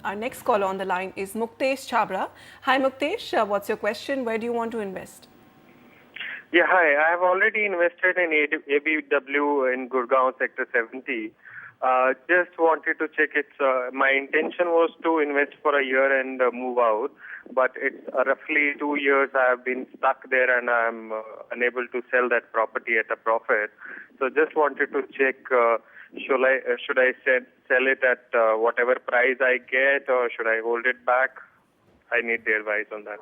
Our next caller on the line is Muktesh Chabra. Hi Muktesh, what's your question? Where do you want to invest? Yeah, hi. I have already invested in ABW in Gurgaon Sector 70. Just wanted to check it's, my intention was to invest for a year and move out, but it's roughly 2 years I have been stuck there and I'm unable to sell that property at a profit. So just wanted to check, should I sell it at whatever price I get or should I hold it back? I need the advice on that.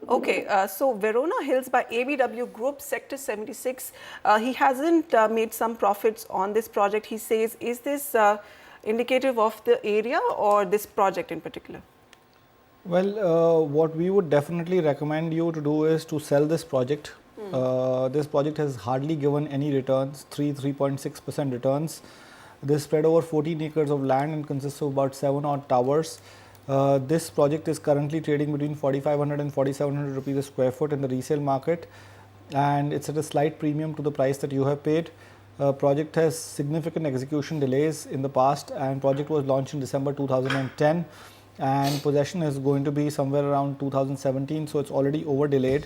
Okay, so Verona Hills by ABW Group, Sector 76, he hasn't made some profits on this project. He says, is this indicative of the area or this project in particular? Well, what we would definitely recommend you to do is to sell this project. This project has hardly given any returns, 3.6% returns. This is spread over 14 acres of land and consists of about 7 odd towers. This project is currently trading between 4,500 and 4,700 rupees a square foot in the resale market, and it's at a slight premium to the price that you have paid. Project has significant execution delays in the past, and project was launched in December 2010, and possession is going to be somewhere around 2017, so it's already over delayed.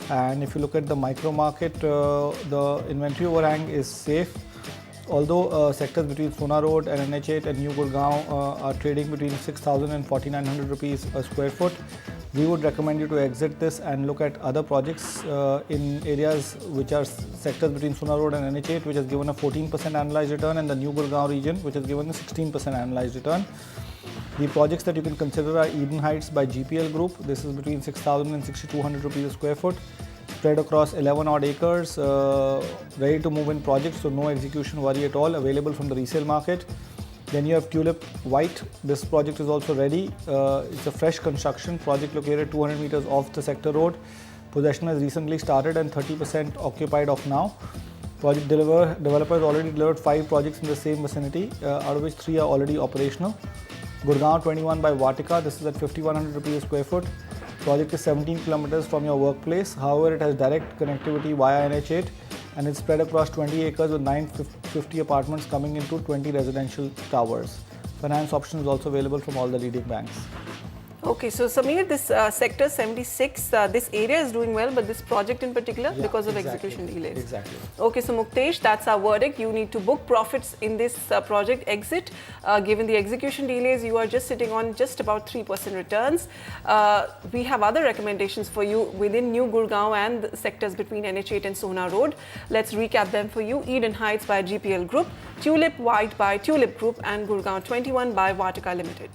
And if you look at the micro market, the inventory overhang is safe. Although sectors between Sona Road and NH8 and New Gurgaon are trading between 6,000 and 4,900 rupees a square foot, we would recommend you to exit this and look at other projects in areas which are sectors between Sona Road and NH8, which has given a 14% annualized return, and the New Gurgaon region, which has given a 16% annualized return. The projects that you can consider are Eden Heights by GPL Group. This is between 6,000 and 6,200 rupees a square foot, spread across 11 odd acres, ready to move in projects, so no execution worry at all, available from the resale market. Then you have Tulip White. This project is also ready. It's a fresh construction project located 200 meters off the sector road. Possession has recently started and 30% occupied of now. Project developers already delivered 5 projects in the same vicinity, out of which 3 are already operational. Gurgaon 21 by Vatika. This is at 5,100 rupees a square foot. Project is 17 kilometers from your workplace. However, it has direct connectivity via NH8 and it's spread across 20 acres with 950 apartments coming into 20 residential towers. Finance option is also available from all the leading banks. Okay, so Samir, this sector 76, this area is doing well, but this project in particular, because of execution delays. Exactly. Okay, so Muktesh, that's our verdict. You need to book profits in this project, exit. Given the execution delays, you are just sitting on just about 3% returns. We have other recommendations for you within New Gurgaon and the sectors between NH8 and Sona Road. Let's recap them for you. Eden Heights by GPL Group, Tulip White by Tulip Group, and Gurgaon 21 by Vatika Limited.